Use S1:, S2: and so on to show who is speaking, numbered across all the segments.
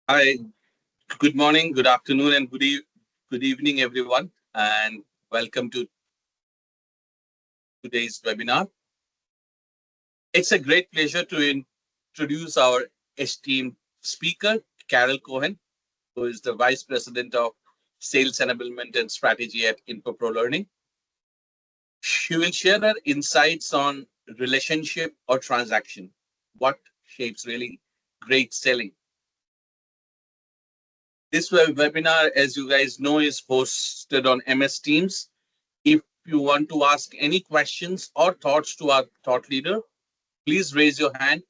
S1: Hi, good morning, good afternoon, and good evening, everyone, and welcome to today's webinar. It's a great pleasure to introduce our esteemed speaker, Carol Cohen, who is the Vice President of Sales Enablement and Strategy at Infopro Learning. She will share her insights on relationship or transaction, what shapes really great selling. This webinar, as you guys know, is hosted on MS Teams. If you want to ask any questions or thoughts to our thought leader, please raise your hand.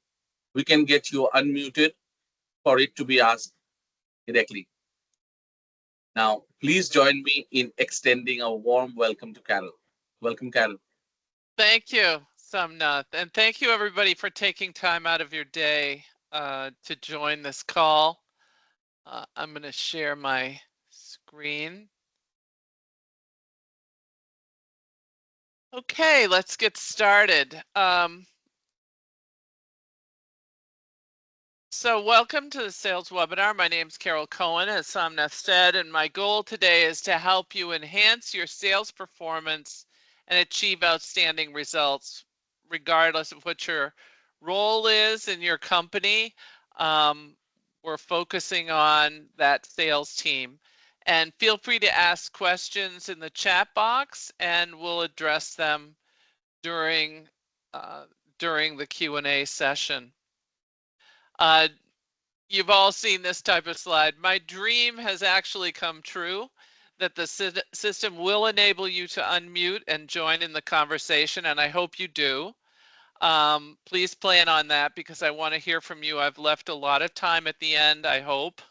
S1: We can get you unmuted for it to be asked directly. Now, please join me in extending a warm welcome to Carol. Welcome, Carol.
S2: Thank you, Samnath, and thank you everybody for taking time out of your day to join this call. I'm going to share my screen. Okay, let's get started. So welcome to the sales webinar. My name is Carol Cohen, as Samnath said, and my goal today is to help you enhance your sales performance and achieve outstanding results, regardless of what your role is in your company. We're focusing on that sales team. And feel free to ask questions in the chat box, and we'll address them during the Q&A session. You've all seen this type of slide. My dream has actually come true, that the system will enable you to unmute and join in the conversation, and I hope you do. Please plan on that because I want to hear from you. I've left a lot of time at the end, I hope.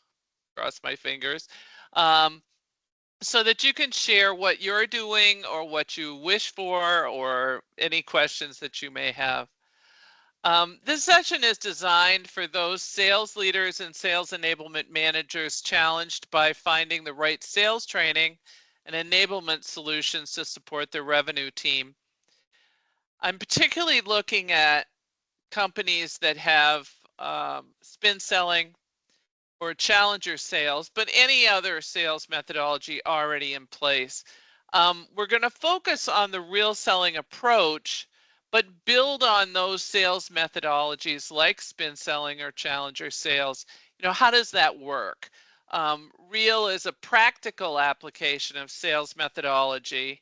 S2: Cross my fingers. So that you can share what you're doing or what you wish for or any questions that you may have. This session is designed for those sales leaders and sales enablement managers challenged by finding the right sales training and enablement solutions to support their revenue team. I'm particularly looking at companies that have spin selling or challenger sales, but any other sales methodology already in place. We're going to focus on the real selling approach, but build on those sales methodologies like spin selling or challenger sales. How does that work? Real is a practical application of sales methodology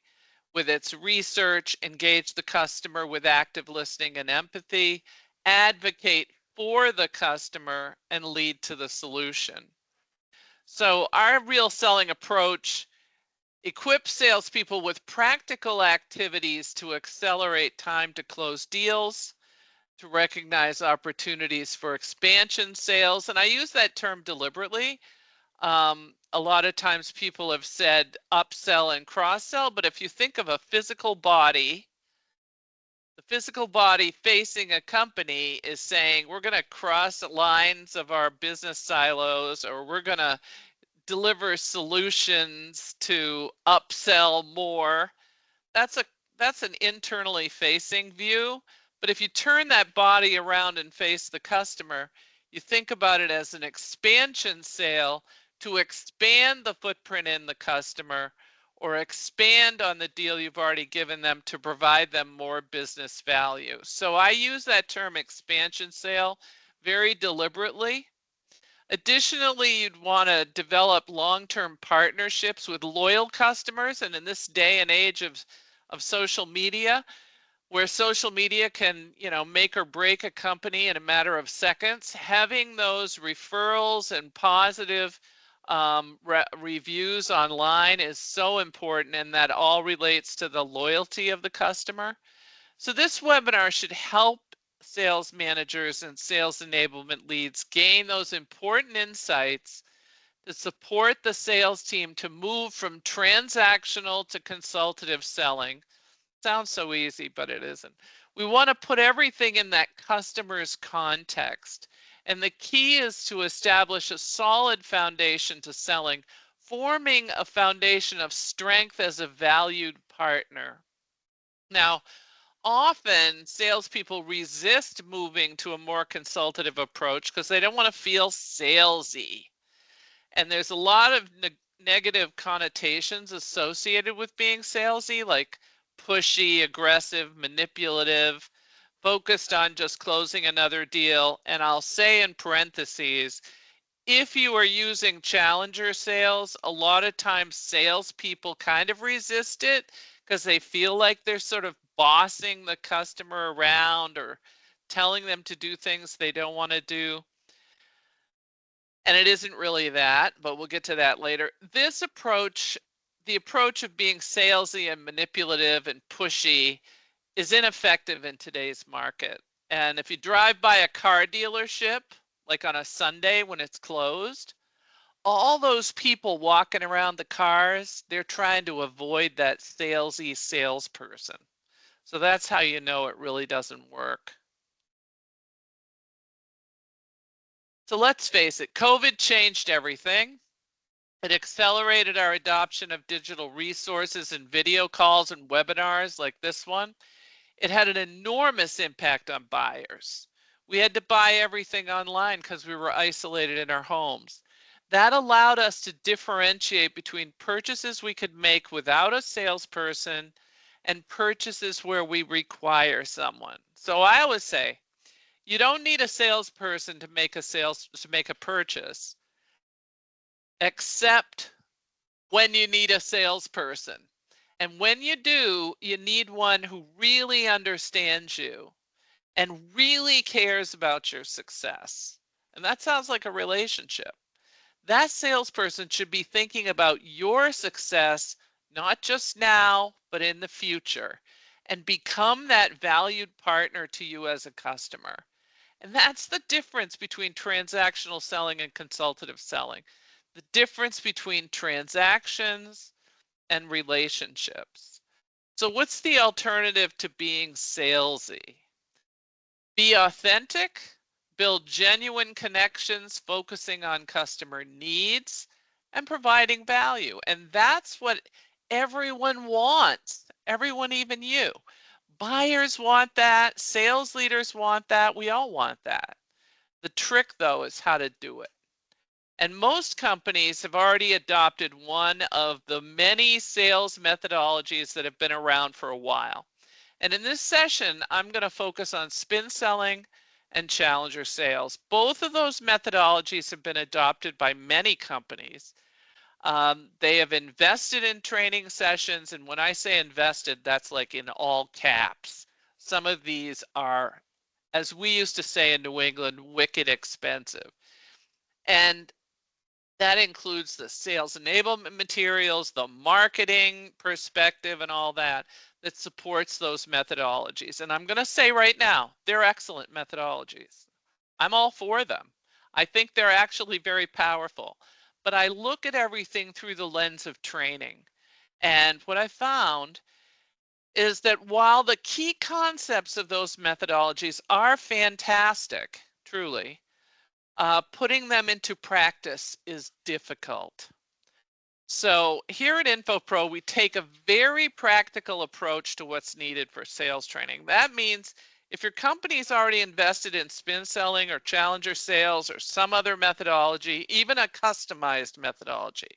S2: with its research, engage the customer with active listening and empathy, advocate for the customer, and lead to the solution. So our real selling approach equips salespeople with practical activities to accelerate time to close deals, to recognize opportunities for expansion sales. And I use that term deliberately. A lot of times people have said upsell and cross-sell, but if you think of a physical body, the physical body facing a company is saying, we're going to cross lines of our business silos, or we're going to deliver solutions to upsell more. That's an internally facing view. But if you turn that body around and face the customer, you think about it as an expansion sale to expand the footprint in the customer or expand on the deal you've already given them to provide them more business value. So I use that term expansion sale very deliberately. Additionally, you'd want to develop long-term partnerships with loyal customers. And in this day and age of social media, where social media can, make or break a company in a matter of seconds, having those referrals and positive reviews online is so important, and that all relates to the loyalty of the customer. So this webinar should help sales managers and sales enablement leads gain those important insights to support the sales team to move from transactional to consultative selling. Sounds so easy, but it isn't. We want to put everything in that customer's context. And the key is to establish a solid foundation to selling, forming a foundation of strength as a valued partner. Now, often salespeople resist moving to a more consultative approach because they don't want to feel salesy. And there's a lot of negative connotations associated with being salesy, like pushy, aggressive, manipulative, focused on just closing another deal. And I'll say in parentheses, if you are using challenger sales, a lot of times salespeople kind of resist it because they feel like they're sort of bossing the customer around or telling them to do things they don't want to do. And it isn't really that, but we'll get to that later. This approach, the approach of being salesy and manipulative and pushy, is ineffective in today's market. And if you drive by a car dealership, like on a Sunday when it's closed, all those people walking around the cars, they're trying to avoid that salesy salesperson. So that's how you know it really doesn't work. So let's face it, COVID changed everything. It accelerated our adoption of digital resources and video calls and webinars like this one. It had an enormous impact on buyers. We had to buy everything online because we were isolated in our homes. That allowed us to differentiate between purchases we could make without a salesperson and purchases where we require someone. So I always say, you don't need a salesperson to make a purchase, except when you need a salesperson. And when you do, you need one who really understands you and really cares about your success. And that sounds like a relationship. That salesperson should be thinking about your success, not just now, but in the future, and become that valued partner to you as a customer. And that's the difference between transactional selling and consultative selling. The difference between transactions and relationships. So what's the alternative to being salesy? Be authentic, build genuine connections, focusing on customer needs and providing value. And that's what everyone wants. Everyone, even you. Buyers want that. Sales leaders want that. We all want that. The trick, though, is how to do it. And most companies have already adopted one of the many sales methodologies that have been around for a while. And in this session, I'm going to focus on spin selling and challenger sales. Both of those methodologies have been adopted by many companies. They have invested in training sessions. And when I say invested, that's like in all caps. Some of these are, as we used to say in New England, wicked expensive. And that includes the sales enablement materials, the marketing perspective, and all that supports those methodologies. And I'm going to say right now, they're excellent methodologies. I'm all for them. I think they're actually very powerful. But I look at everything through the lens of training. And what I found is that while the key concepts of those methodologies are fantastic, truly, putting them into practice is difficult. So here at Infopro, we take a very practical approach to what's needed for sales training. That means if your company's already invested in spin selling or challenger sales or some other methodology, even a customized methodology,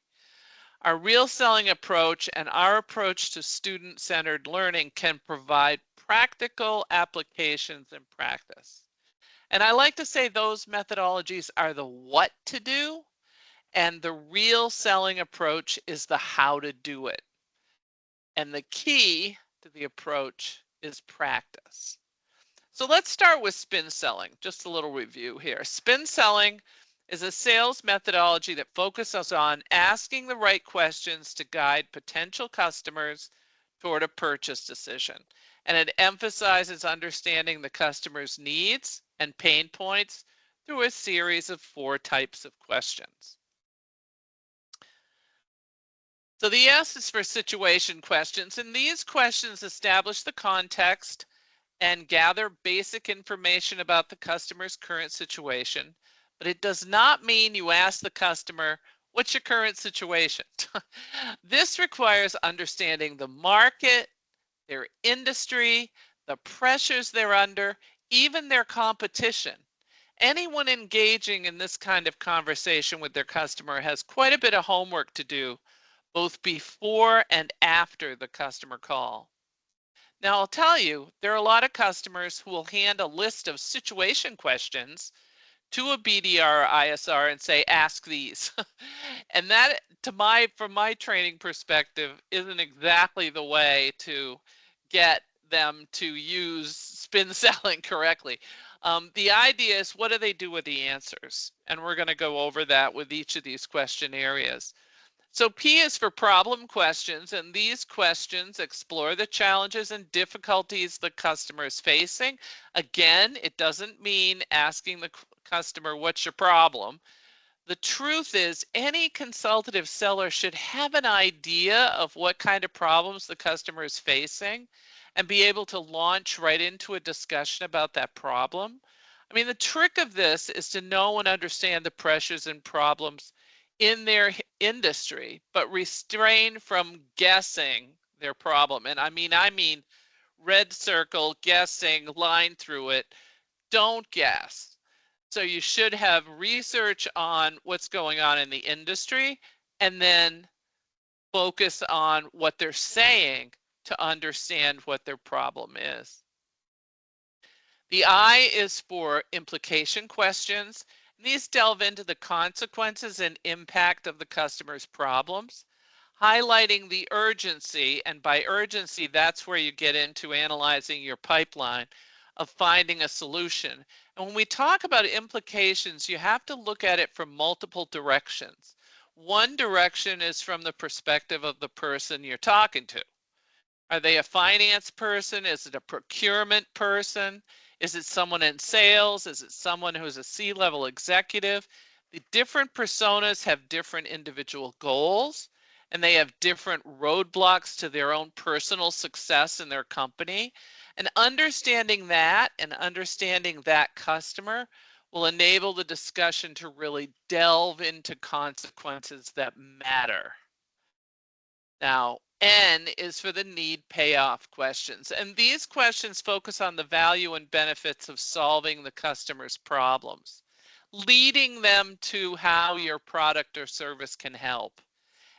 S2: our real selling approach and our approach to student-centered learning can provide practical applications in practice. And I like to say those methodologies are the what to do, and the real selling approach is the how to do it. And the key to the approach is practice. So let's start with spin selling. Just a little review here. Spin selling is a sales methodology that focuses on asking the right questions to guide potential customers toward a purchase decision. And it emphasizes understanding the customer's needs and pain points through a series of 4 types of questions. So the S is for situation questions, and these questions establish the context and gather basic information about the customer's current situation, but it does not mean you ask the customer, what's your current situation? This requires understanding the market, their industry, the pressures they're under, even their competition, Anyone engaging in this kind of conversation with their customer has quite a bit of homework to do, both before and after the customer call. Now, I'll tell you, there are a lot of customers who will hand a list of situation questions to a BDR or ISR and say, ask these. And that, from my training perspective, isn't exactly the way to get them to use spin selling correctly. The idea is, what do they do with the answers? And we're going to go over that with each of these question areas. So P is for problem questions, and these questions explore the challenges and difficulties the customer is facing. Again, it doesn't mean asking the customer, what's your problem? The truth is, any consultative seller should have an idea of what kind of problems the customer is facing and be able to launch right into a discussion about that problem. I mean, the trick of this is to know and understand the pressures and problems in their industry, but restrain from guessing their problem. And I mean red circle, guessing, line through it. Don't guess. So you should have research on what's going on in the industry and then focus on what they're saying to understand what their problem is. The I is for implication questions. These delve into the consequences and impact of the customer's problems, highlighting the urgency. And by urgency, that's where you get into analyzing your pipeline of finding a solution. And when we talk about implications, you have to look at it from multiple directions. One direction is from the perspective of the person you're talking to. Are they a finance person? Is it a procurement person? Is it someone in sales? Is it someone who's a C-level executive? The different personas have different individual goals, and they have different roadblocks to their own personal success in their company. And understanding that and understanding that customer will enable the discussion to really delve into consequences that matter. Now, N is for the need payoff questions. And these questions focus on the value and benefits of solving the customer's problems, leading them to how your product or service can help.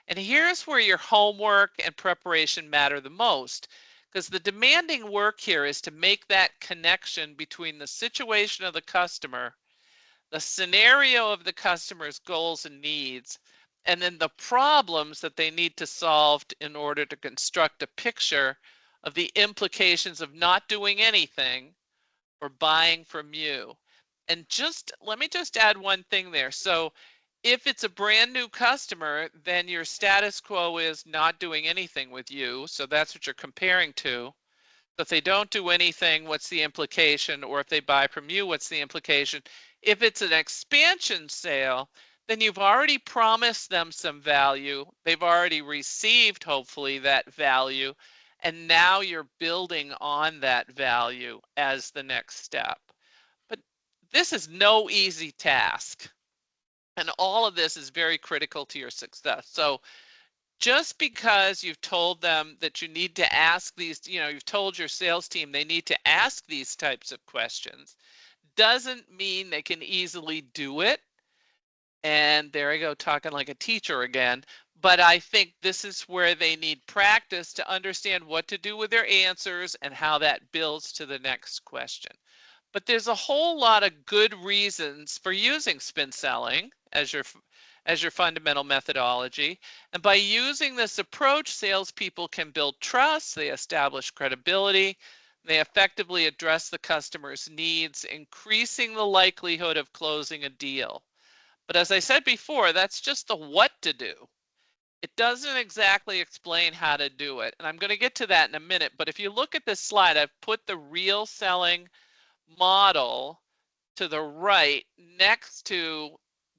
S2: And here's where your homework and preparation matter the most, because the demanding work here is to make that connection between the situation of the customer, the scenario of the customer's goals and needs, and then the problems that they need to solve in order to construct a picture of the implications of not doing anything or buying from you. And let me just add one thing there. So if it's a brand new customer, then your status quo is not doing anything with you. So that's what you're comparing to. So if they don't do anything, what's the implication? Or if they buy from you, what's the implication? If it's an expansion sale, then you've already promised them some value. They've already received, hopefully, that value. And now you're building on that value as the next step. But this is no easy task. And all of this is very critical to your success. So just because you've told them that you need to ask these, you've told your sales team they need to ask these types of questions, doesn't mean they can easily do it. And there I go, talking like a teacher again. But I think this is where they need practice to understand what to do with their answers and how that builds to the next question. But there's a whole lot of good reasons for using spin selling as your fundamental methodology. And by using this approach, salespeople can build trust, they establish credibility, they effectively address the customer's needs, increasing the likelihood of closing a deal. But as I said before, that's just the what to do. It doesn't exactly explain how to do it. And I'm going to get to that in a minute. But if you look at this slide, I've put the real selling model to the right next to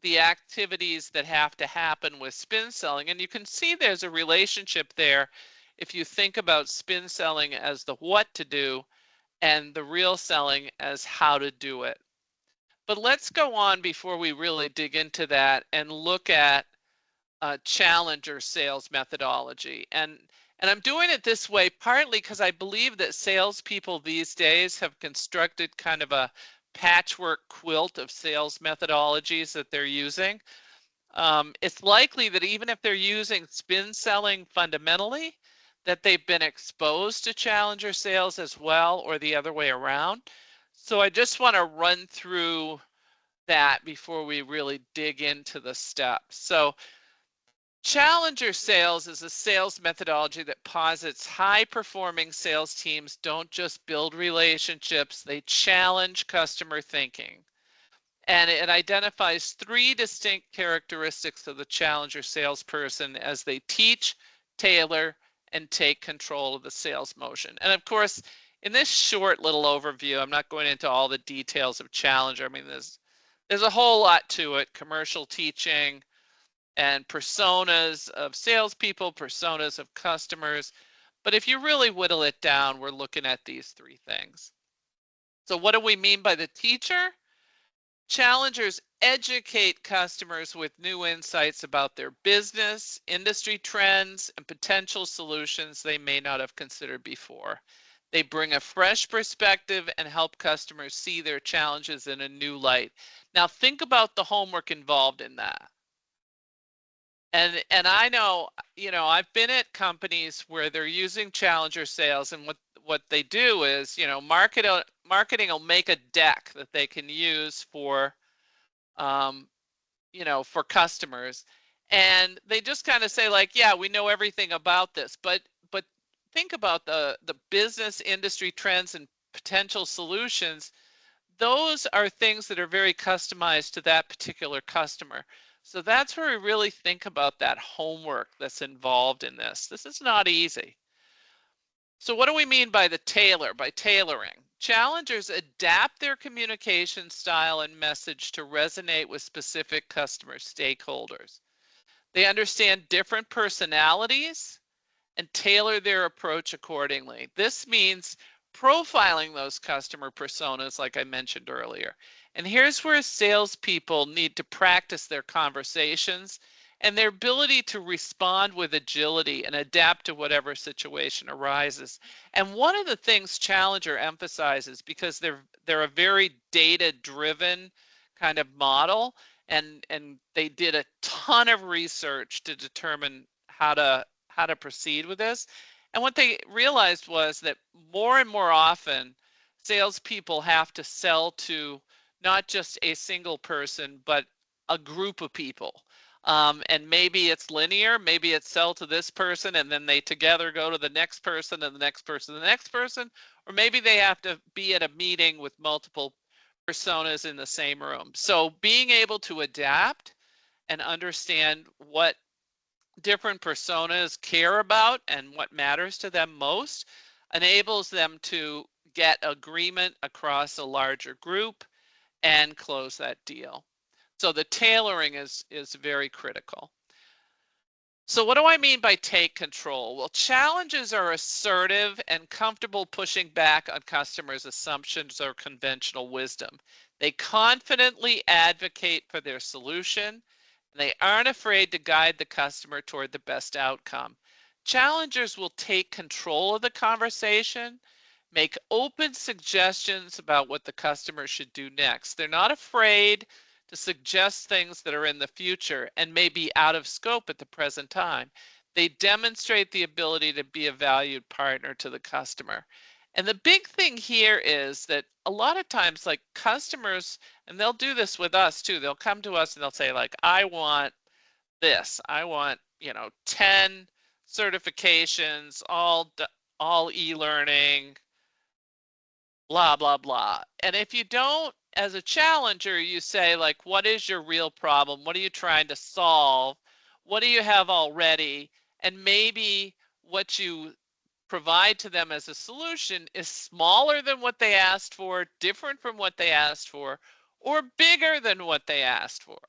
S2: the activities that have to happen with spin selling. And you can see there's a relationship there if you think about spin selling as the what to do and the real selling as how to do it. But let's go on before we really dig into that and look at challenger sales methodology. And I'm doing it this way partly because I believe that salespeople these days have constructed kind of a patchwork quilt of sales methodologies that they're using. It's likely that even if they're using spin selling fundamentally, that they've been exposed to challenger sales as well, or the other way around. So I just want to run through that before we really dig into the steps. So challenger sales is a sales methodology that posits high-performing sales teams don't just build relationships, they challenge customer thinking. And it identifies 3 distinct characteristics of the challenger salesperson as they teach, tailor, and take control of the sales motion. And of course, in this short little overview, I'm not going into all the details of challenger. I mean, there's a whole lot to it: commercial teaching and personas of salespeople, personas of customers. But if you really whittle it down, we're looking at these 3 things. So what do we mean by the teacher? Challengers educate customers with new insights about their business, industry trends, and potential solutions they may not have considered before. They bring a fresh perspective and help customers see their challenges in a new light. Now think about the homework involved in that. And I know, I've been at companies where they're using challenger sales, and what they do is, marketing will make a deck that they can use for for customers, and they just kind of say like, yeah, we know everything about this, but think about the business industry trends and potential solutions. Those are things that are very customized to that particular customer. So that's where we really think about that homework that's involved in this. This is not easy. So what do we mean by tailoring? Challengers adapt their communication style and message to resonate with specific customer stakeholders. They understand different personalities and tailor their approach accordingly. This means profiling those customer personas, like I mentioned earlier. And here's where salespeople need to practice their conversations and their ability to respond with agility and adapt to whatever situation arises. And one of the things Challenger emphasizes, because they're a very data-driven kind of model, and they did a ton of research to determine how to proceed with this. And what they realized was that more and more often, salespeople have to sell to not just a single person, but a group of people. And maybe it's linear, maybe it's sell to this person and then they together go to the next person and the next person, and the next person, or maybe they have to be at a meeting with multiple personas in the same room. So being able to adapt and understand what different personas care about and what matters to them most enables them to get agreement across a larger group and close that deal. So the tailoring is very critical. So what do I mean by take control? Well, challenges are assertive and comfortable pushing back on customers' assumptions or conventional wisdom. They confidently advocate for their solution, and they aren't afraid to guide the customer toward the best outcome. Challengers will take control of the conversation, make open suggestions about what the customer should do next. They're not afraid to suggest things that are in the future and may be out of scope at the present time. They demonstrate the ability to be a valued partner to the customer. And the big thing here is that a lot of times, like customers, and they'll do this with us too, they'll come to us and they'll say like, I want this, I want, 10 certifications, all e-learning, blah, blah, blah. And if you don't, as a challenger, you say like, what is your real problem? What are you trying to solve? What do you have already? And maybe what you provide to them as a solution is smaller than what they asked for, different from what they asked for, or bigger than what they asked for.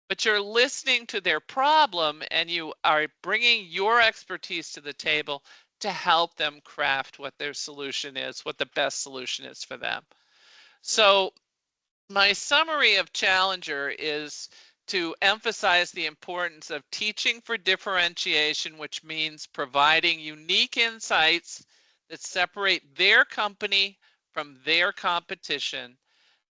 S2: But you're listening to their problem and you are bringing your expertise to the table to help them craft what their solution is, what the best solution is for them. So my summary of Challenger is to emphasize the importance of teaching for differentiation, which means providing unique insights that separate their company from their competition.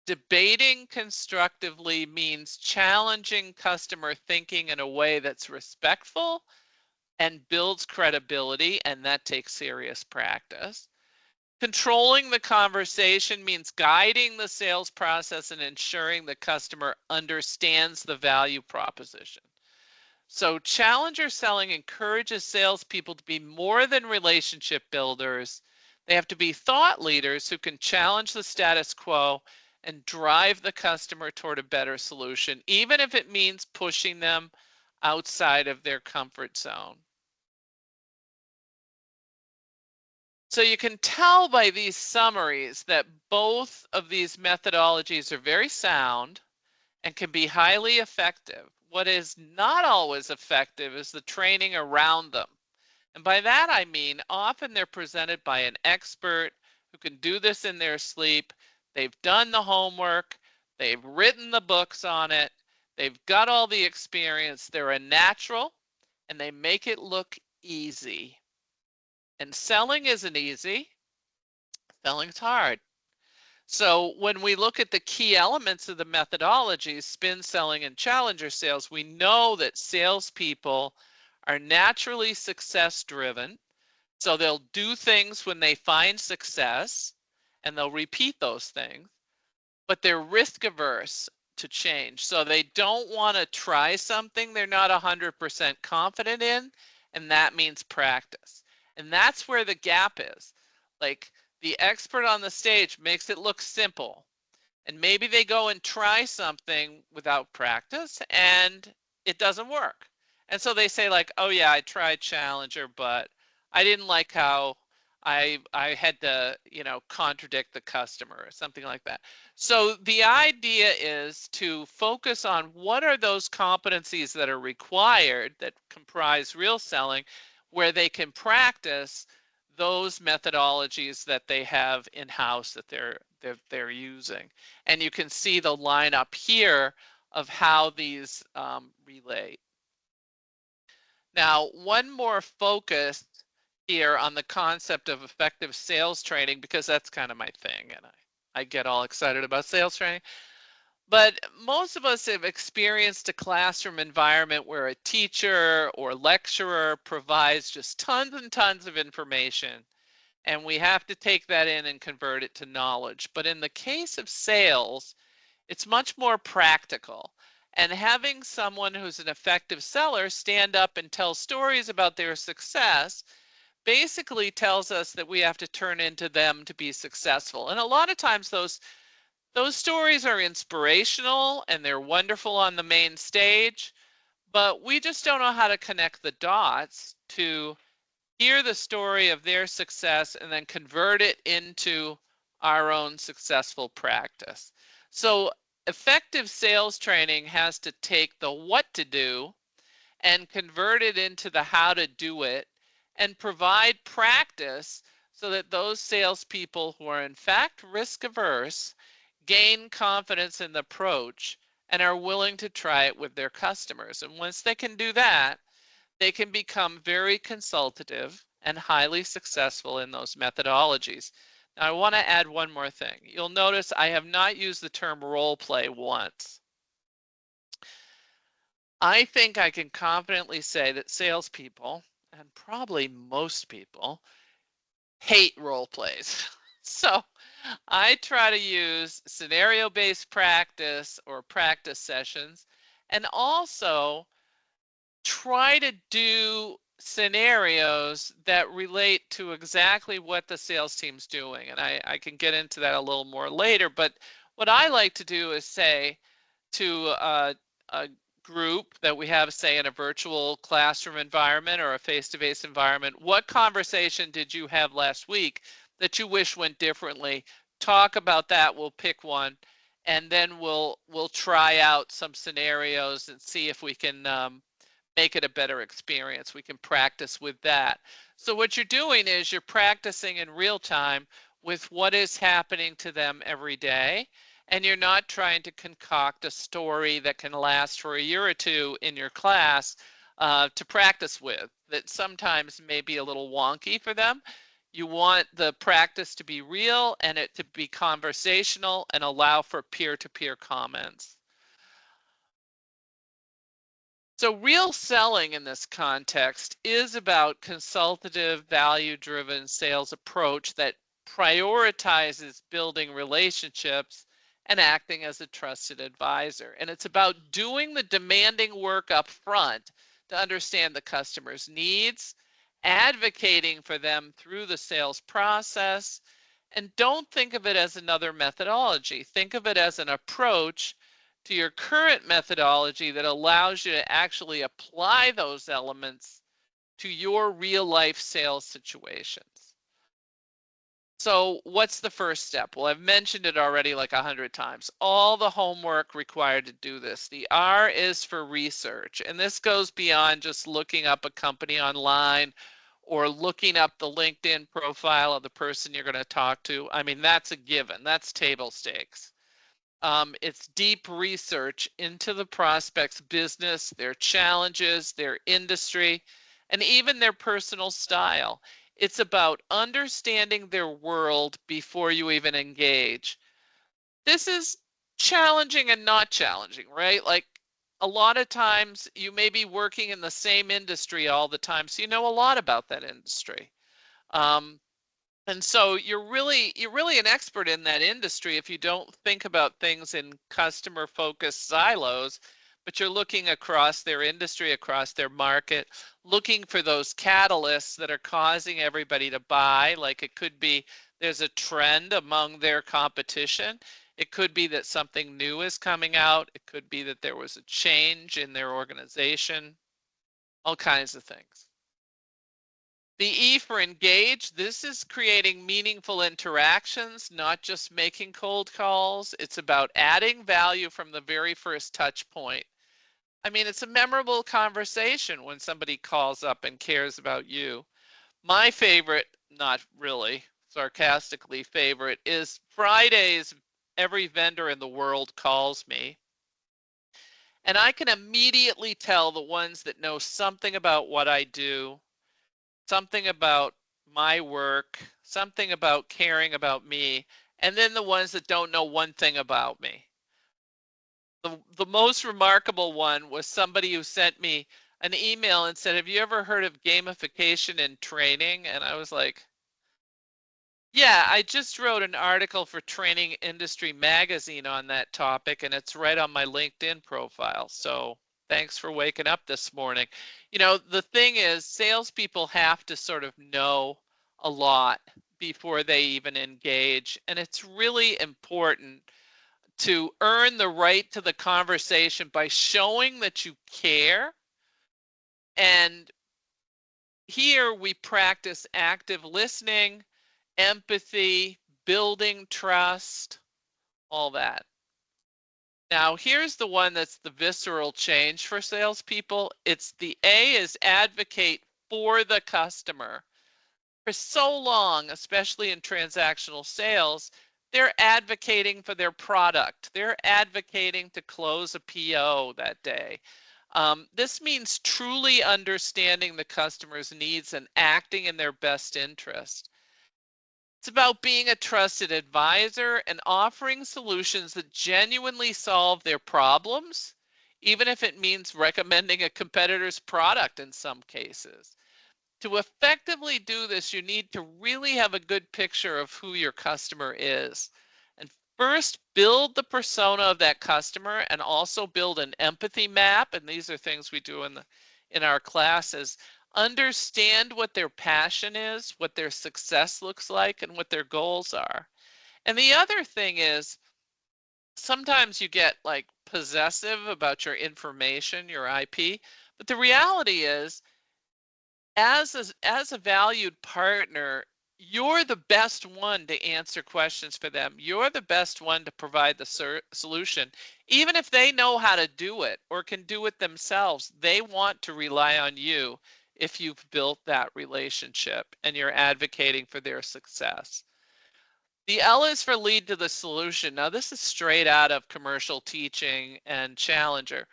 S2: Debating constructively means challenging customer thinking in a way that's respectful and builds credibility, and that takes serious practice. Controlling the conversation means guiding the sales process and ensuring the customer understands the value proposition. So, challenger selling encourages salespeople to be more than relationship builders. They have to be thought leaders who can challenge the status quo and drive the customer toward a better solution, even if it means pushing them outside of their comfort zone. So you can tell by these summaries that both of these methodologies are very sound and can be highly effective. What is not always effective is the training around them. And by that I mean often they're presented by an expert who can do this in their sleep. They've done the homework, they've written the books on it, they've got all the experience, they're a natural, and they make it look easy. And selling isn't easy. Selling's hard. So when we look at the key elements of the methodologies, spin selling and challenger sales, we know that salespeople are naturally success driven. So they'll do things when they find success and they'll repeat those things, but they're risk averse to change. So they don't want to try something they're not 100% confident in, and that means practice. And that's where the gap is. Like the expert on the stage makes it look simple, and maybe they go and try something without practice and it doesn't work. And so they say like, oh yeah, I tried Challenger, but I didn't like how I had to, contradict the customer or something like that. So the idea is to focus on what are those competencies that are required that comprise real selling, where they can practice those methodologies that they have in-house that they're using. And you can see the lineup here of how these relate. Now, one more focus here on the concept of effective sales training, because that's kind of my thing, and I get all excited about sales training. But most of us have experienced a classroom environment where a teacher or lecturer provides just tons and tons of information, and we have to take that in and convert it to knowledge. But in the case of sales, it's much more practical. And having someone who's an effective seller stand up and tell stories about their success basically tells us that we have to turn into them to be successful. And a lot of times those stories are inspirational and they're wonderful on the main stage, but we just don't know how to connect the dots to hear the story of their success and then convert it into our own successful practice. So effective sales training has to take the what to do and convert it into the how to do it and provide practice so that those salespeople who are in fact risk averse gain confidence in the approach and are willing to try it with their customers. And once they can do that, they can become very consultative and highly successful in those methodologies. Now, I want to add one more thing. You'll notice I have not used the term role play once. I think I can confidently say that salespeople, and probably most people, hate role plays. So I try to use scenario-based practice or practice sessions, and also try to do scenarios that relate to exactly what the sales team's doing. And I can get into that a little more later, but what I like to do is say to a group that we have, say, in a virtual classroom environment or a face-to-face environment, what conversation did you have last week that you wish went differently? Talk about that. We'll pick one, and then we'll try out some scenarios and see if we can make it a better experience. We can practice with that. So what you're doing is you're practicing in real time with what is happening to them every day. And you're not trying to concoct a story that can last for a year or two in your class to practice with, that sometimes may be a little wonky for them. You want the practice to be real and it to be conversational and allow for peer-to-peer comments. So real selling in this context is about consultative, value-driven sales approach that prioritizes building relationships and acting as a trusted advisor. And it's about doing the demanding work up front to understand the customer's needs, advocating for them through the sales process, and don't think of it as another methodology. Think of it as an approach to your current methodology that allows you to actually apply those elements to your real life sales situations. So what's the first step? Well, I've mentioned it already like 100 times. All the homework required to do this. The R is for research. And this goes beyond just looking up a company online or looking up the LinkedIn profile of the person you're going to talk to. I mean, that's a given. That's table stakes. It's deep research into the prospect's business, their challenges, their industry, and even their personal style. It's about understanding their world before you even engage. This is challenging and not challenging, right? Like a lot of times you may be working in the same industry all the time, so you know a lot about that industry. And so you're really an expert in that industry if you don't think about things in customer focused silos, but you're looking across their industry, across their market, looking for those catalysts that are causing everybody to buy. Like it could be there's a trend among their competition. It could be that something new is coming out. It could be that there was a change in their organization, all kinds of things. The E for engage, this is creating meaningful interactions, not just making cold calls. It's about adding value from the very first touch point. I mean, it's a memorable conversation when somebody calls up and cares about you. My favorite, not really, sarcastically favorite, is Fridays. Every vendor in the world calls me. And I can immediately tell the ones that know something about what I do, something about my work, something about caring about me, and then the ones that don't know one thing about me. The most remarkable one was somebody who sent me an email and said, "Have you ever heard of gamification in training?" And I was like, "Yeah, I just wrote an article for Training Industry Magazine on that topic, and it's right on my LinkedIn profile. So thanks for waking up this morning." You know, the thing is, salespeople have to sort of know a lot before they even engage. And it's really important to earn the right to the conversation by showing that you care. And here we practice active listening, empathy, building trust, all that. Now, here's the one that's the visceral change for salespeople. It's the A is advocate for the customer. For so long, especially in transactional sales, they're advocating for their product. They're advocating to close a PO that day. This means truly understanding the customer's needs and acting in their best interest. It's about being a trusted advisor and offering solutions that genuinely solve their problems, even if it means recommending a competitor's product in some cases. To effectively do this, you need to really have a good picture of who your customer is. And first, build the persona of that customer and also build an empathy map. And these are things we do in our classes. Understand what their passion is, what their success looks like, and what their goals are. And the other thing is, sometimes you get like possessive about your information, your IP, but the reality is, as a valued partner, you're the best one to answer questions for them. You're the best one to provide the solution. Even if they know how to do it or can do it themselves, they want to rely on you if you've built that relationship and you're advocating for their success. The L is for lead to the solution. Now, this is straight out of commercial teaching and Challenger.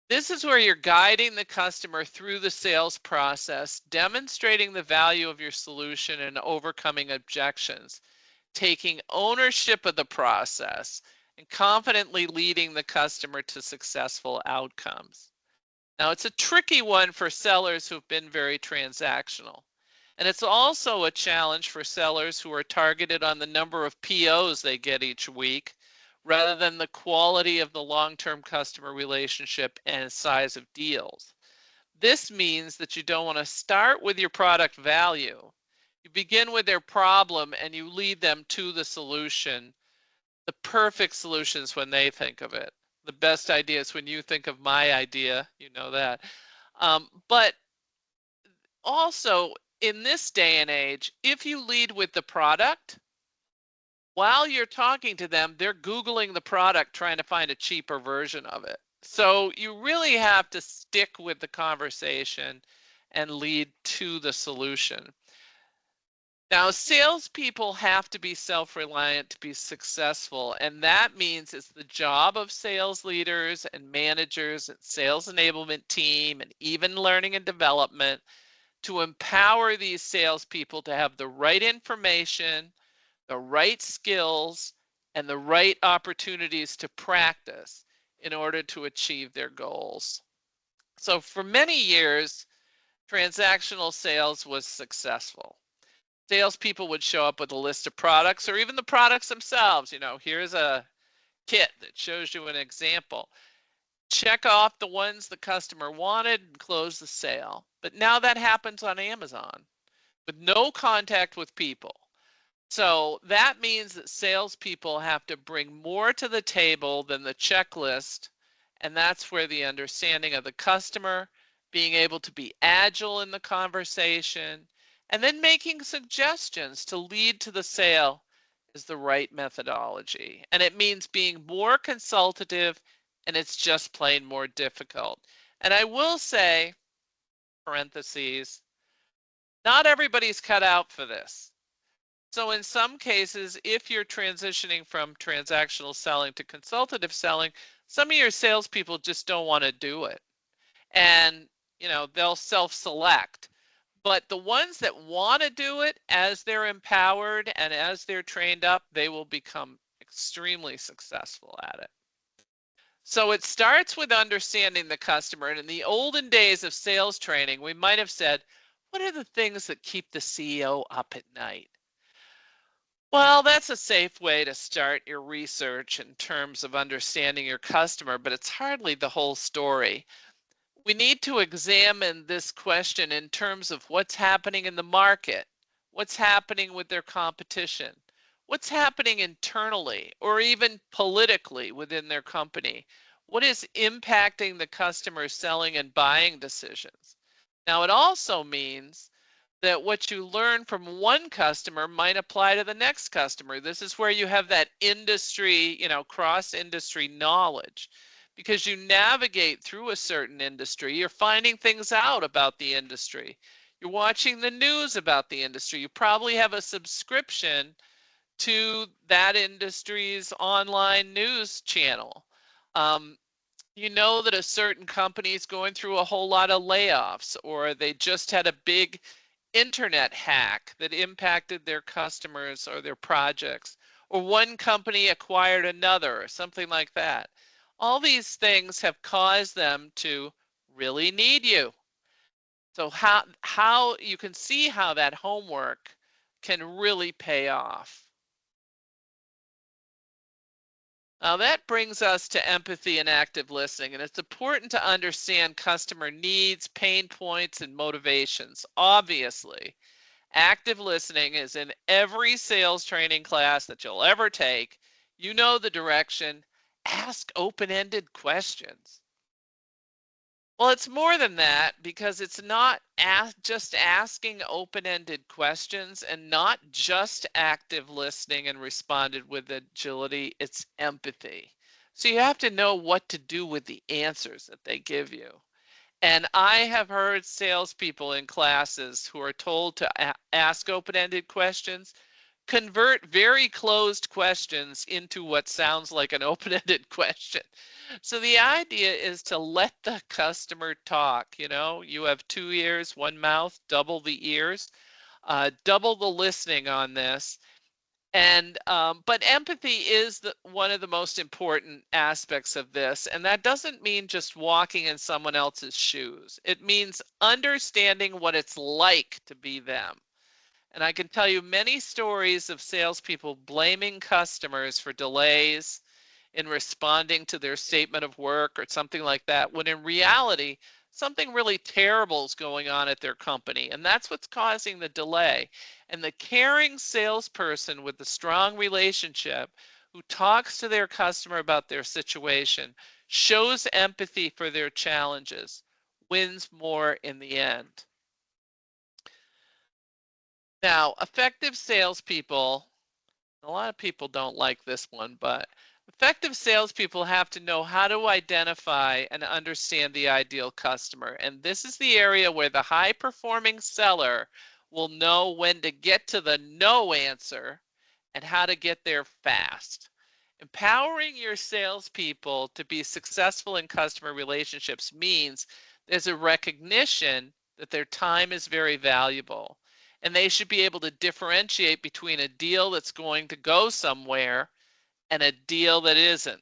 S2: This is where you're guiding the customer through the sales process, demonstrating the value of your solution and overcoming objections, taking ownership of the process, and confidently leading the customer to successful outcomes. Now, it's a tricky one for sellers who've been very transactional. And it's also a challenge for sellers who are targeted on the number of POs they get each week rather than the quality of the long-term customer relationship and size of deals. This means that you don't want to start with your product value. You begin with their problem and you lead them to the solution, the perfect solutions when they think of it. The best ideas when you think of my idea, you know that. But also, in this day and age, if you lead with the product, while you're talking to them, they're Googling the product trying to find a cheaper version of it. So you really have to stick with the conversation and lead to the solution. Now, salespeople have to be self-reliant to be successful, and that means it's the job of sales leaders and managers and sales enablement team and even learning and development to empower these salespeople to have the right information, the right skills, and the right opportunities to practice in order to achieve their goals. So for many years, transactional sales was successful. Salespeople would show up with a list of products or even the products themselves. You know, here's a kit that shows you an example. Check off the ones the customer wanted and close the sale. But now that happens on Amazon with no contact with people. So that means that salespeople have to bring more to the table than the checklist. And that's where the understanding of the customer, being able to be agile in the conversation, and then making suggestions to lead to the sale is the right methodology. And it means being more consultative, and it's just plain more difficult. And I will say, parentheses, not everybody's cut out for this. So in some cases, if you're transitioning from transactional selling to consultative selling, some of your salespeople just don't want to do it. And, you know, they'll self-select. But the ones that want to do it, as they're empowered and as they're trained up, they will become extremely successful at it. So it starts with understanding the customer. And in the olden days of sales training, we might have said, what are the things that keep the CEO up at night? Well, that's a safe way to start your research in terms of understanding your customer, but it's hardly the whole story. We need to examine this question in terms of what's happening in the market, what's happening with their competition, what's happening internally or even politically within their company, what is impacting the customer's selling and buying decisions. Now, it also means that what you learn from one customer might apply to the next customer. This is where you have that industry, you know, cross-industry knowledge. Because you navigate through a certain industry, you're finding things out about the industry. You're watching the news about the industry. You probably have a subscription to that industry's online news channel. You know that a certain company is going through a whole lot of layoffs, or they just had a big internet hack that impacted their customers or their projects, or one company acquired another, or something like that. All these things have caused them to really need you. So how you can see how that homework can really pay off. Now that brings us to empathy and active listening, and it's important to understand customer needs, pain points, and motivations. Obviously, active listening is in every sales training class that you'll ever take. You know the direction. Ask open-ended questions. Well, it's more than that because it's not just asking open-ended questions and not just active listening and responded with agility, it's empathy. So you have to know what to do with the answers that they give you. And I have heard salespeople in classes who are told to ask open-ended questions convert very closed questions into what sounds like an open-ended question. So the idea is to let the customer talk. You know, you have 2 ears, 1 mouth, double the ears, double the listening on this. And but empathy is one of the most important aspects of this, and that doesn't mean just walking in someone else's shoes. It means understanding what it's like to be them. And I can tell you many stories of salespeople blaming customers for delays in responding to their statement of work or something like that, when in reality, something really terrible is going on at their company. And that's what's causing the delay. And the caring salesperson with the strong relationship who talks to their customer about their situation, shows empathy for their challenges, wins more in the end. Now, effective salespeople, a lot of people don't like this one, but effective salespeople have to know how to identify and understand the ideal customer. And this is the area where the high performing seller will know when to get to the no answer and how to get there fast. Empowering your salespeople to be successful in customer relationships means there's a recognition that their time is very valuable. And they should be able to differentiate between a deal that's going to go somewhere and a deal that isn't.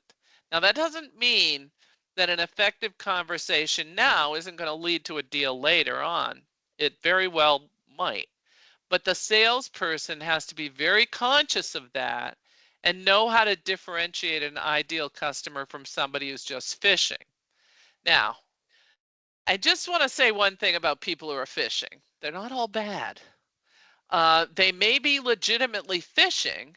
S2: Now, that doesn't mean that an effective conversation now isn't going to lead to a deal later on. It very well might. But the salesperson has to be very conscious of that and know how to differentiate an ideal customer from somebody who's just fishing. Now, I just want to say one thing about people who are fishing. They're not all bad. They may be legitimately fishing,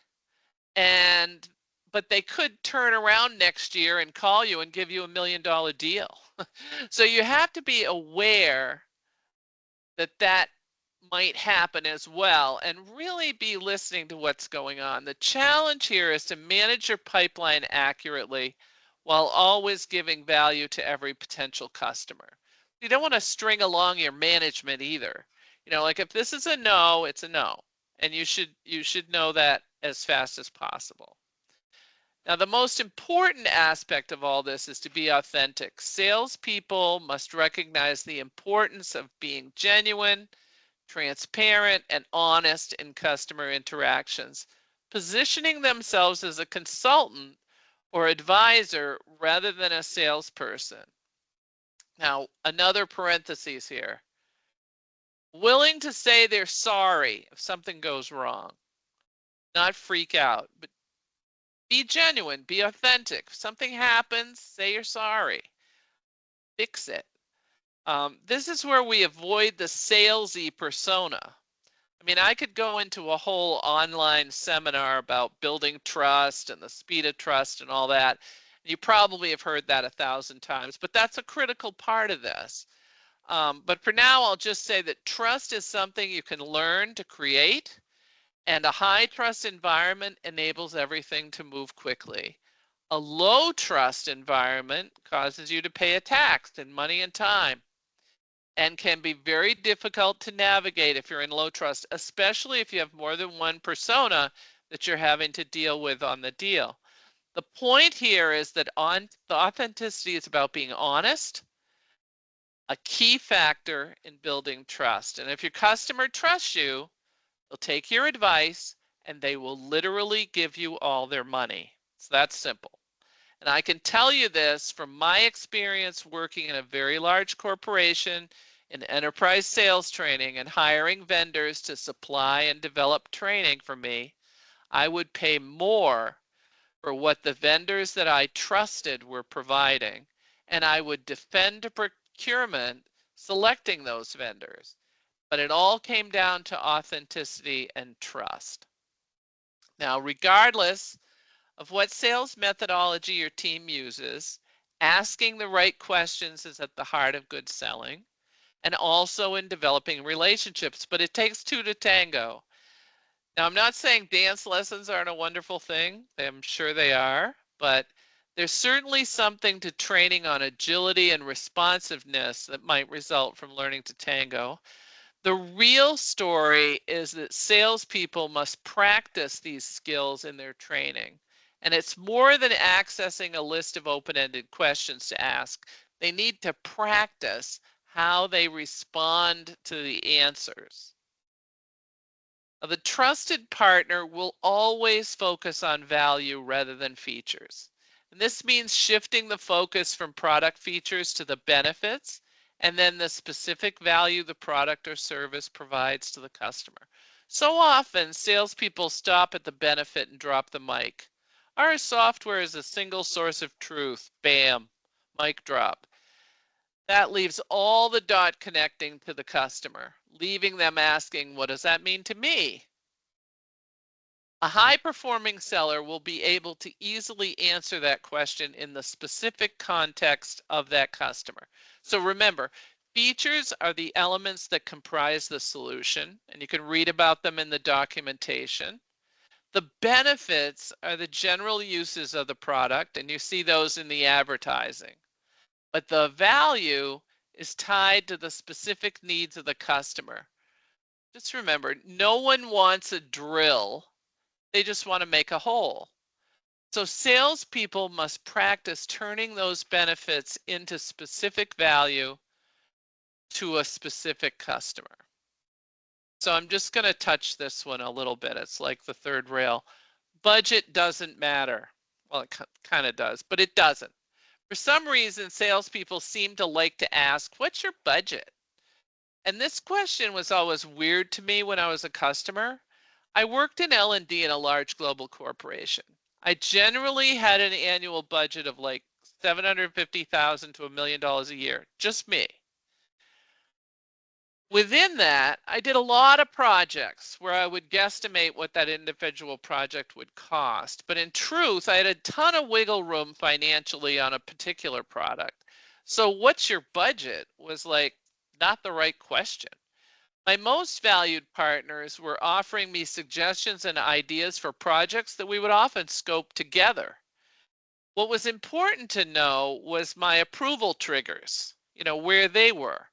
S2: but they could turn around next year and call you and give you $1 million deal. So you have to be aware that that might happen as well, and really be listening to what's going on. The challenge here is to manage your pipeline accurately while always giving value to every potential customer. You don't want to string along your management either. You know, like if this is a no, it's a no. And you should know that as fast as possible. Now, the most important aspect of all this is to be authentic. Salespeople must recognize the importance of being genuine, transparent, and honest in customer interactions, positioning themselves as a consultant or advisor rather than a salesperson. Now, another parenthesis here. Willing to say they're sorry if something goes wrong. Not freak out, but be genuine, be authentic. If something happens, say you're sorry. Fix it. This is where we avoid the salesy persona. I mean, I could go into a whole online seminar about building trust and the speed of trust and all that. You probably have heard that 1,000 times, but that's a critical part of this. But for now, I'll just say that trust is something you can learn to create, and a high trust environment enables everything to move quickly. A low trust environment causes you to pay a tax in money and time, and can be very difficult to navigate if you're in low trust, especially if you have more than one persona that you're having to deal with on the deal. The point here is that the authenticity is about being honest, a key factor in building trust. And if your customer trusts you, they'll take your advice and they will literally give you all their money. It's that simple. And I can tell you this from my experience working in a very large corporation in enterprise sales training and hiring vendors to supply and develop training for me. I would pay more for what the vendors that I trusted were providing, and I would defend procurement selecting those vendors. But it all came down to authenticity and trust. Now, regardless of what sales methodology your team uses, asking the right questions is at the heart of good selling, and also in developing relationships, but it takes two to tango. Now, I'm not saying dance lessons aren't a wonderful thing. I'm sure they are, but there's certainly something to training on agility and responsiveness that might result from learning to tango. The real story is that salespeople must practice these skills in their training. And it's more than accessing a list of open-ended questions to ask. They need to practice how they respond to the answers. The trusted partner will always focus on value rather than features. And this means shifting the focus from product features to the benefits and then the specific value the product or service provides to the customer. So often, salespeople stop at the benefit and drop the mic. Our software is a single source of truth. Bam, mic drop. That leaves all the dot connecting to the customer, leaving them asking, what does that mean to me? A high-performing seller will be able to easily answer that question in the specific context of that customer. So remember, features are the elements that comprise the solution, and you can read about them in the documentation. The benefits are the general uses of the product, and you see those in the advertising. But the value is tied to the specific needs of the customer. Just remember, no one wants a drill. They just want to make a hole. So salespeople must practice turning those benefits into specific value to a specific customer. So I'm just going to touch this one a little bit. It's like the third rail. Budget doesn't matter. Well, it kind of does, but it doesn't. For some reason, salespeople seem to like to ask, what's your budget? And this question was always weird to me when I was a customer. I worked in L&D in a large global corporation. I generally had an annual budget of like $750,000 to $1 million a year, just me. Within that, I did a lot of projects where I would guesstimate what that individual project would cost. But in truth, I had a ton of wiggle room financially on a particular product. So what's your budget was like not the right question. My most valued partners were offering me suggestions and ideas for projects that we would often scope together. What was important to know was my approval triggers, where they were.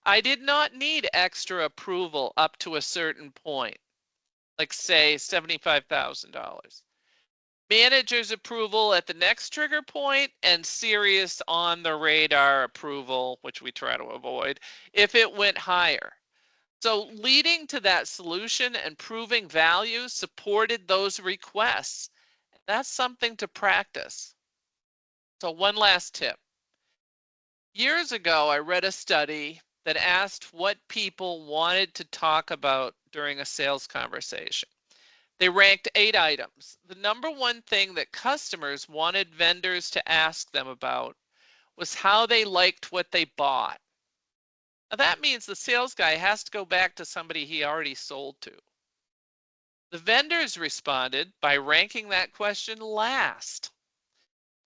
S2: I did not need extra approval up to a certain point, like say $75,000. Manager's approval at the next trigger point and serious on the radar approval, which we try to avoid, if it went higher. So leading to that solution and proving value supported those requests. That's something to practice. So one last tip. Years ago, I read a study that asked what people wanted to talk about during a sales conversation. They ranked 8 items. The number one thing that customers wanted vendors to ask them about was how they liked what they bought. Now that means the sales guy has to go back to somebody he already sold to. The vendors responded by ranking that question last.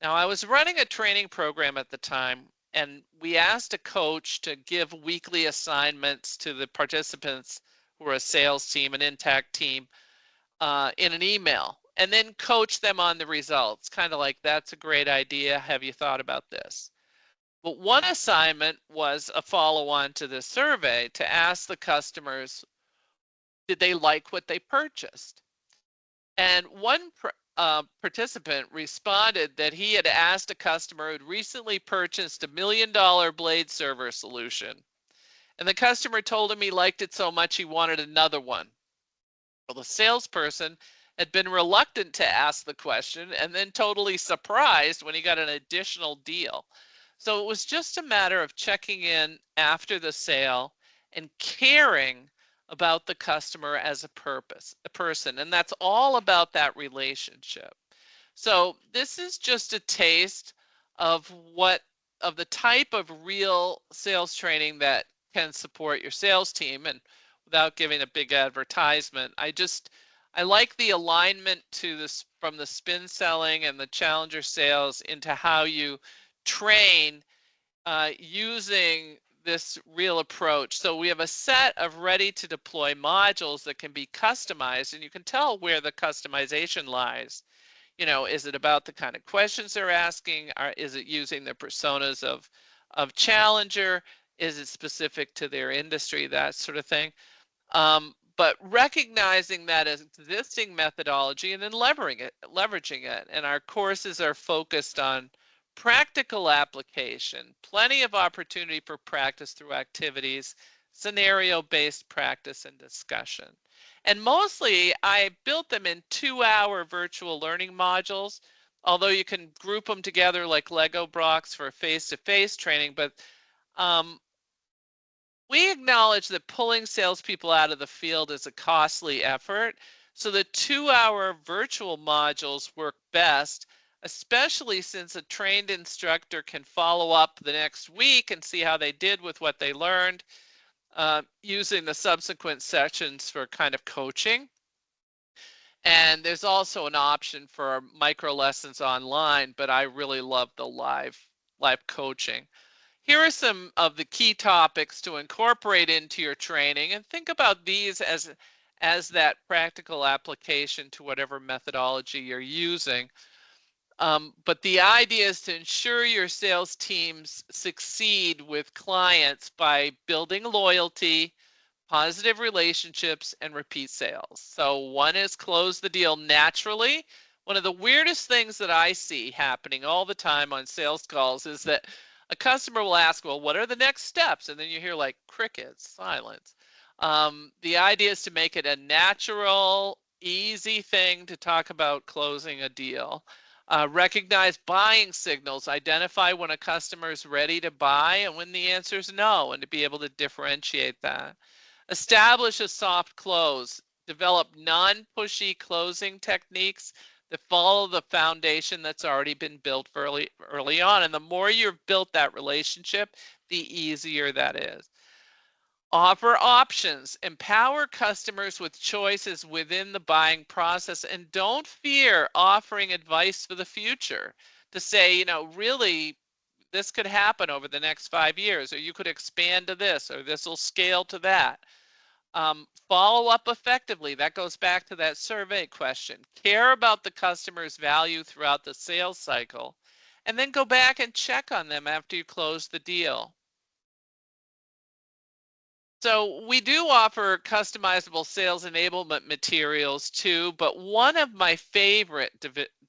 S2: Now, I was running a training program at the time, and we asked a coach to give weekly assignments to the participants who were a sales team, an intact team, in an email, and then coach them on the results. Kind of like, that's a great idea. Have you thought about this? But one assignment was a follow-on to this survey to ask the customers, did they like what they purchased? And one participant responded that he had asked a customer who had recently purchased $1 million blade server solution. And the customer told him he liked it so much he wanted another one. Well, the salesperson had been reluctant to ask the question and then totally surprised when he got an additional deal. So it was just a matter of checking in after the sale and caring about the customer as a person. And that's all about that relationship. So this is just a taste of the type of real sales training that can support your sales team. And without giving a big advertisement, I like the alignment to this from the spin selling and the challenger sales into how you train using this real approach. So we have a set of ready to deploy modules that can be customized, and you can tell where the customization lies. Is it about the kind of questions they're asking? Or is it using the personas of challenger? Is it specific to their industry? That sort of thing. But recognizing that as existing methodology and then leveraging it. And our courses are focused on practical application, plenty of opportunity for practice through activities, scenario-based practice and discussion. And mostly I built them in 2-hour virtual learning modules, although you can group them together like Lego blocks for face-to-face training, but we acknowledge that pulling salespeople out of the field is a costly effort, so the 2-hour virtual modules work best, especially since a trained instructor can follow up the next week and see how they did with what they learned, using the subsequent sessions for kind of coaching. And there's also an option for micro lessons online, but I really love the live coaching. Here are some of the key topics to incorporate into your training, and think about these as that practical application to whatever methodology you're using. But the idea is to ensure your sales teams succeed with clients by building loyalty, positive relationships, and repeat sales. So one is close the deal naturally. One of the weirdest things that I see happening all the time on sales calls is that a customer will ask, well, what are the next steps? And then you hear like crickets, silence. The idea is to make it a natural, easy thing to talk about closing a deal. Recognize buying signals, identify when a customer is ready to buy and when the answer is no, and to be able to differentiate that. Establish a soft close. Develop non-pushy closing techniques that follow the foundation that's already been built early on. And the more you've built that relationship, the easier that is. Offer options. Empower customers with choices within the buying process, and don't fear offering advice for the future to say, you know, really, this could happen over the next 5 years, or you could expand to this, or this will scale to that. Follow up effectively. That goes back to that survey question. Care about the customer's value throughout the sales cycle, and then go back and check on them after you close the deal. So we do offer customizable sales enablement materials too, but one of my favorite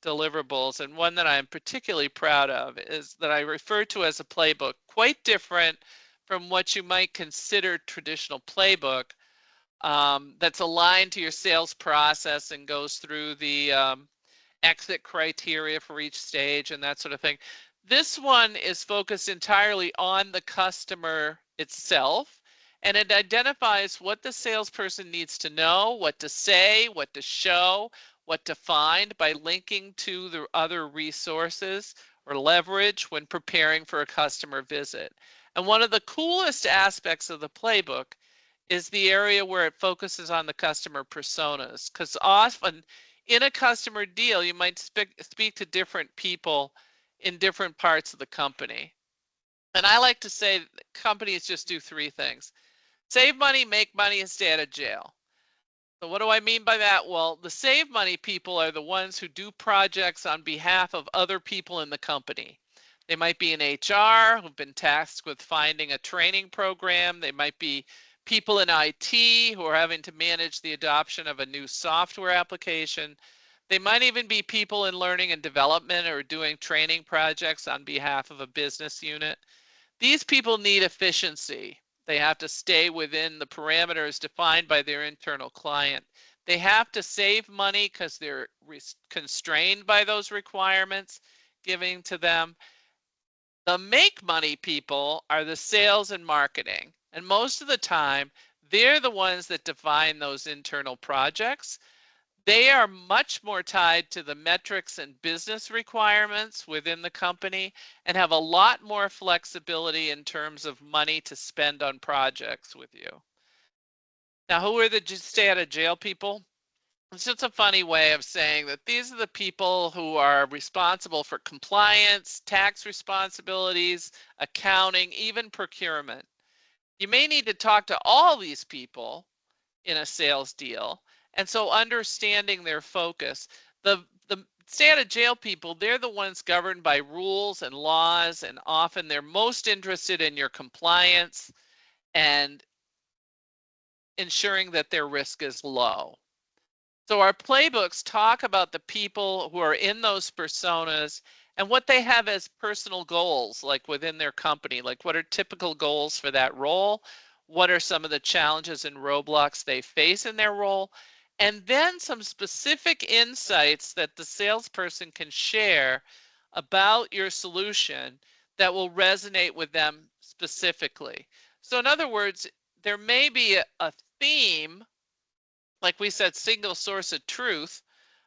S2: deliverables, and one that I'm particularly proud of, is that I refer to as a playbook, quite different from what you might consider traditional playbook. That's aligned to your sales process and goes through the exit criteria for each stage and that sort of thing. This one is focused entirely on the customer itself, and it identifies what the salesperson needs to know, what to say, what to show, what to find by linking to the other resources or leverage when preparing for a customer visit. And one of the coolest aspects of the playbook is the area where it focuses on the customer personas, because often in a customer deal, you might speak to different people in different parts of the company. And I like to say that companies just do 3 things: save money, make money, and stay out of jail. So what do I mean by that? Well, the save money people are the ones who do projects on behalf of other people in the company. They might be in HR who've been tasked with finding a training program. They might be people in IT who are having to manage the adoption of a new software application. They might even be people in learning and development or doing training projects on behalf of a business unit. These people need efficiency. They have to stay within the parameters defined by their internal client. They have to save money because they're constrained by those requirements giving to them. The make money people are the sales and marketing. And most of the time, they're the ones that define those internal projects. They are much more tied to the metrics and business requirements within the company and have a lot more flexibility in terms of money to spend on projects with you. Now, who are the stay out of jail people? It's just a funny way of saying that these are the people who are responsible for compliance, tax responsibilities, accounting, even procurement. You may need to talk to all these people in a sales deal. And so understanding their focus, the stay out of jail people, they're the ones governed by rules and laws, and often they're most interested in your compliance and ensuring that their risk is low. So our playbooks talk about the people who are in those personas and what they have as personal goals, like within their company, like what are typical goals for that role? What are some of the challenges and roadblocks they face in their role? And then some specific insights that the salesperson can share about your solution that will resonate with them specifically. So in other words, there may be a theme, like we said, single source of truth,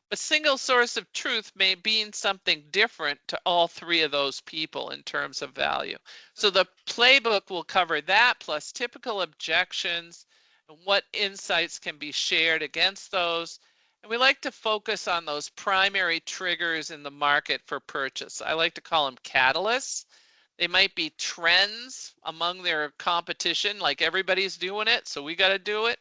S2: but single source of truth may mean something different to all three of those people in terms of value. So the playbook will cover that, plus typical objections and what insights can be shared against those. And we like to focus on those primary triggers in the market for purchase. I like to call them catalysts. They might be trends among their competition, like everybody's doing it, so we got to do it.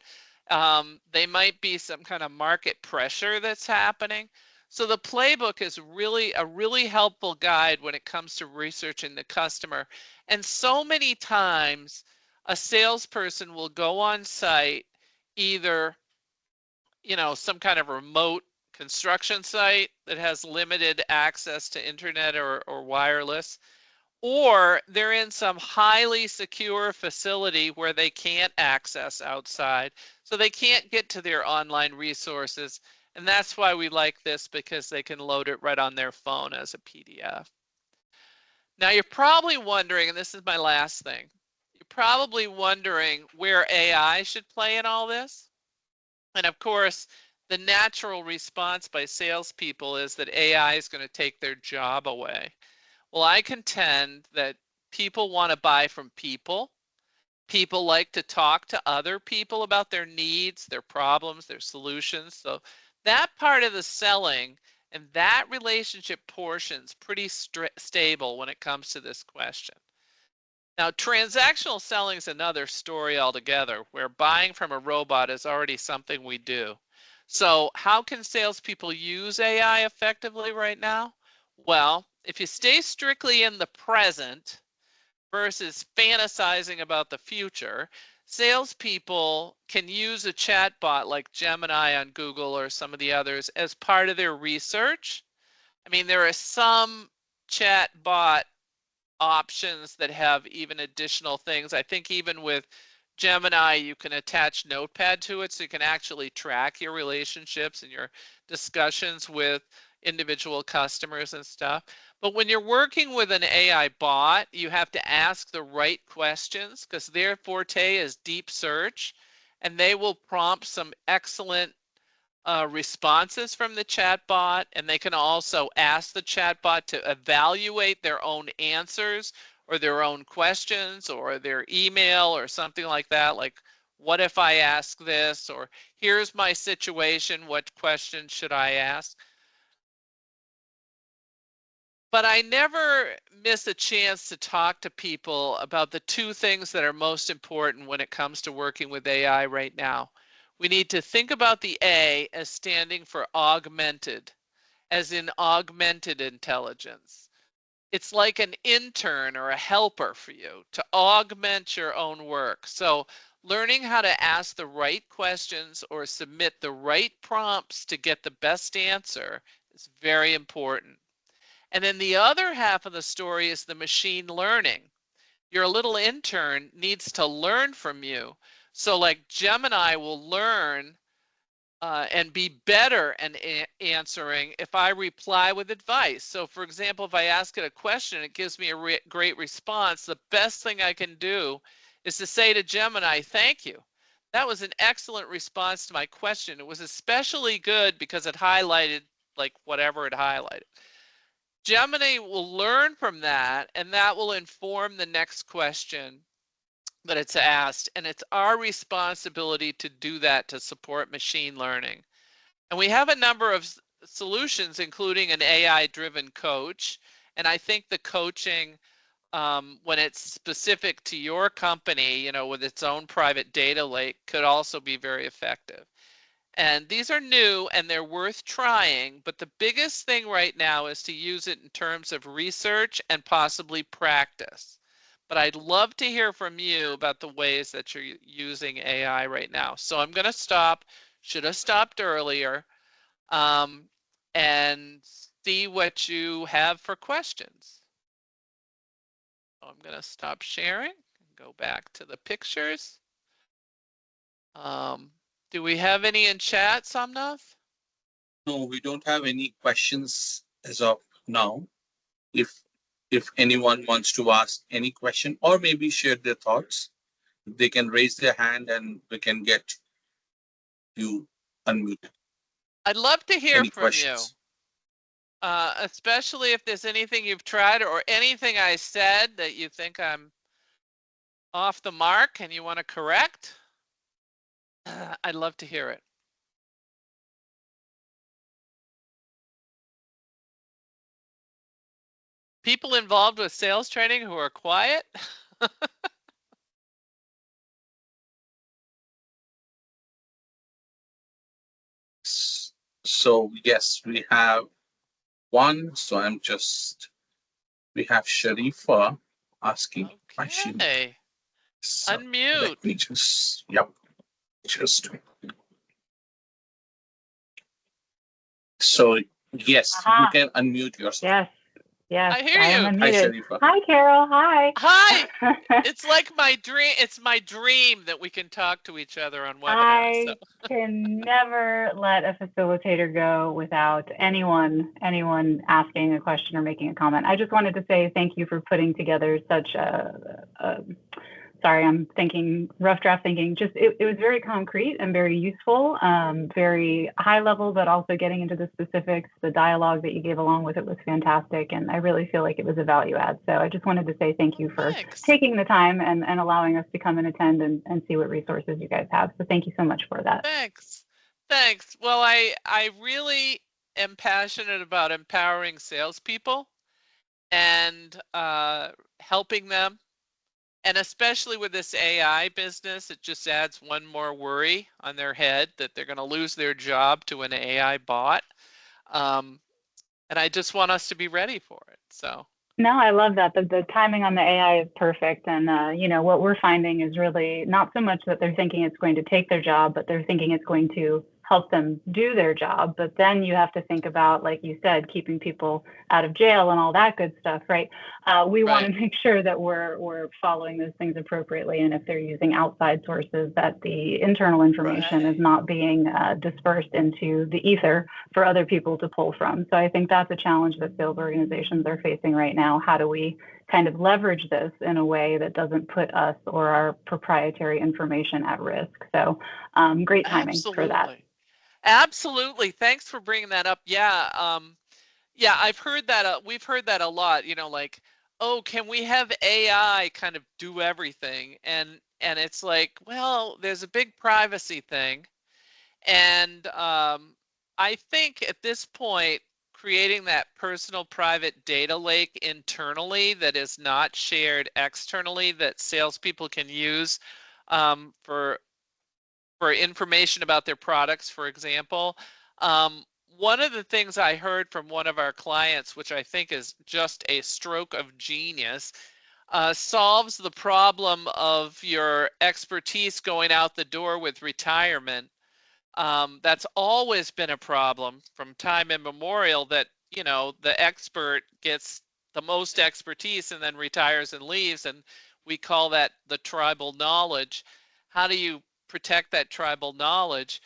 S2: They might be some kind of market pressure that's happening. So the playbook is really a really helpful guide when it comes to researching the customer. And so many times a salesperson will go on site, either, some kind of remote construction site that has limited access to internet or wireless, or they're in some highly secure facility where they can't access outside, so they can't get to their online resources. And that's why we like this, because they can load it right on their phone as a PDF. Now you're probably wondering, and this is my last thing, you're probably wondering where AI should play in all this. And of course, the natural response by salespeople is that AI is going to take their job away. Well, I contend that people want to buy from people. People like to talk to other people about their needs, their problems, their solutions. So that part of the selling and that relationship portion is pretty stable when it comes to this question. Now, transactional selling is another story altogether, where buying from a robot is already something we do. So how can salespeople use AI effectively right now? Well, if you stay strictly in the present versus fantasizing about the future, salespeople can use a chatbot like Gemini on Google or some of the others as part of their research. I mean, there are some chatbot options that have even additional things. I think even with Gemini, you can attach Notepad to it, so you can actually track your relationships and your discussions with individual customers and stuff. But when you're working with an AI bot, you have to ask the right questions, because their forte is deep search, and they will prompt some excellent responses from the chatbot, and they can also ask the chatbot to evaluate their own answers or their own questions or their email or something like that, like, what if I ask this, or here's my situation, what question should I ask? But I never miss a chance to talk to people about the two things that are most important when it comes to working with AI right now. We need to think about the A as standing for augmented, as in augmented intelligence. It's like an intern or a helper for you to augment your own work. So learning how to ask the right questions or submit the right prompts to get the best answer is very important. And then the other half of the story is the machine learning. Your little intern needs to learn from you. So like Gemini will learn and be better at answering if I reply with advice. So for example, if I ask it a question, it gives me a great response. The best thing I can do is to say to Gemini, thank you. That was an excellent response to my question. It was especially good because it highlighted like whatever it highlighted. Gemini will learn from that, and that will inform the next question that it's asked. And it's our responsibility to do that to support machine learning. And we have a number of solutions, including an AI-driven coach. And I think the coaching, when it's specific to your company, with its own private data lake, could also be very effective. And these are new and they're worth trying, but the biggest thing right now is to use it in terms of research and possibly practice. But I'd love to hear from you about the ways that you're using AI right now. So I'm going to stop, should have stopped earlier, um, and see what you have for questions. So I'm going to stop sharing and go back to the pictures. Um, do we have any in chat, Somnath?
S1: No, we don't have any questions as of now. If anyone wants to ask any question or maybe share their thoughts, they can raise their hand and we can get you unmuted.
S2: I'd love to hear
S1: Any
S2: from you,
S1: questions?
S2: especially if there's anything you've tried or anything I said that you think I'm off the mark and you want to correct. I'd love to hear it. People involved with sales training who are quiet.
S1: So yes, we have one. So we have Sharifa asking a question.
S2: Okay.
S1: So
S2: Unmute.
S1: let me yep, just. So yes, you can unmute yourself.
S3: Yes, yes,
S2: I hear
S3: I am
S2: you.
S1: Hi,
S3: unmuted.
S1: Sharifa.
S3: Hi, Carol. Hi.
S2: Hi. It's like my dream. It's my dream that we can talk to each other on webinars. So.
S3: I can never let a facilitator go without anyone asking a question or making a comment. I just wanted to say thank you for putting together such a sorry, I'm thinking rough draft thinking. Just it was very concrete and very useful, very high level, but also getting into the specifics. The dialogue that you gave along with it was fantastic, and I really feel like it was a value add. So I just wanted to say thank you for taking the time and allowing us to come and attend and see what resources you guys have. So thank you so much for that.
S2: Thanks. Thanks. Well, I really am passionate about empowering salespeople and helping them. And especially with this AI business, it just adds one more worry on their head that they're going to lose their job to an AI bot. And I just want us to be ready for it. So.
S3: No, I love that. The timing on the AI is perfect. And, you know, what we're finding is really not so much that they're thinking it's going to take their job, but they're thinking it's going to help them do their job. But then you have to think about, like you said, keeping people out of jail and all that good stuff, right? We want to make sure that we're following those things appropriately. And if they're using outside sources, that the internal information is not being dispersed into the ether for other people to pull from. So I think that's a challenge that sales organizations are facing right now. How do we kind of leverage this in a way that doesn't put us or our proprietary information at risk? So great timing for that.
S2: Absolutely. Thanks for bringing that up. Yeah. Yeah, I've heard that. We've heard that a lot, you know, like, oh, can we have AI kind of do everything? And it's like, well, there's a big privacy thing. And I think at this point, creating that personal private data lake internally that is not shared externally that salespeople can use for information about their products, for example. One of the things I heard from one of our clients, which I think is just a stroke of genius, solves the problem of your expertise going out the door with retirement. That's always been a problem from time immemorial that, you know, the expert gets the most expertise and then retires and leaves. And we call that the tribal knowledge. How do you protect that tribal knowledge?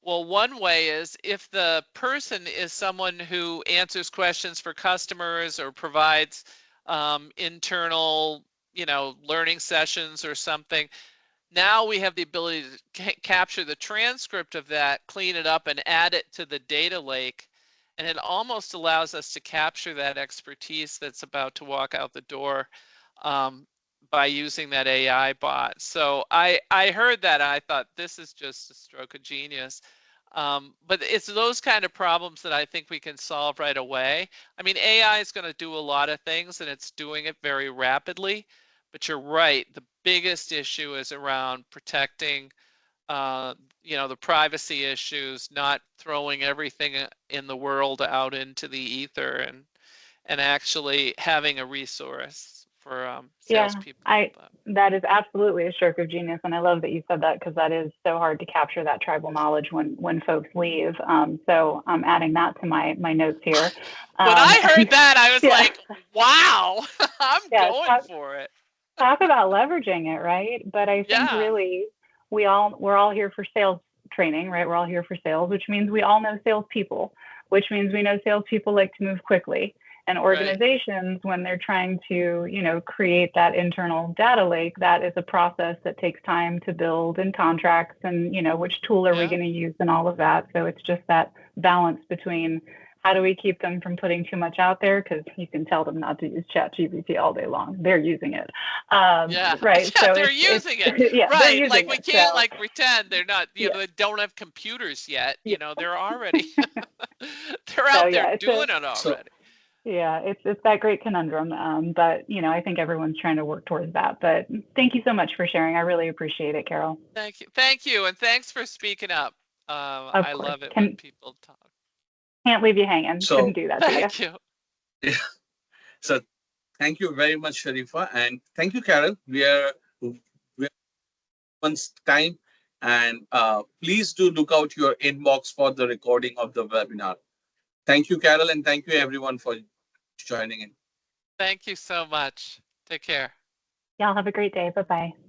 S2: Well, one way is if the person is someone who answers questions for customers or provides internal, you know, learning sessions or something, now we have the ability to capture the transcript of that, clean it up, and add it to the data lake. And it almost allows us to capture that expertise that's about to walk out the door by using that AI bot. So I heard that and I thought this is just a stroke of genius. But it's those kind of problems that I think we can solve right away. I mean, AI is going to do a lot of things and it's doing it very rapidly. But you're right, the biggest issue is around protecting the privacy issues, not throwing everything in the world out into the ether, and actually having a resource for salespeople.
S3: That is absolutely a stroke of genius, and I love that you said that, because that is so hard to capture that tribal knowledge when folks leave. So I'm adding that to my notes here.
S2: When I heard that, I was like, wow, I'm going for it.
S3: Talk about leveraging it, right? But I think really we're all here for sales training, right? We're all here for sales, which means we all know salespeople, which means we know salespeople like to move quickly. And organizations, when they're trying to, create that internal data lake, that is a process that takes time to build, and contracts, and, which tool are we going to use, and all of that. So it's just that balance between how do we keep them from putting too much out there, because you can tell them not to use ChatGPT all day long. They're using it.
S2: Right.
S3: Yeah,
S2: so they're using it. Right. Like we can't pretend they're not, they don't have computers yet. They're already, they're out there doing it already.
S3: Yeah, it's that great conundrum, but I think everyone's trying to work towards that. But thank you so much for sharing. I really appreciate it, Carol.
S2: Thank you, and thanks for speaking up. I love it when people talk.
S3: Can't leave you hanging. Couldn't do that.
S2: Thank you.
S1: Yeah. So thank you very much, Sharifa, and thank you, Carol. We are once time, and please do look out your inbox for the recording of the webinar. Thank you, Carol, and thank you everyone for joining in.
S2: Thank you so much. Take care.
S3: Y'all have a great day. Bye-bye.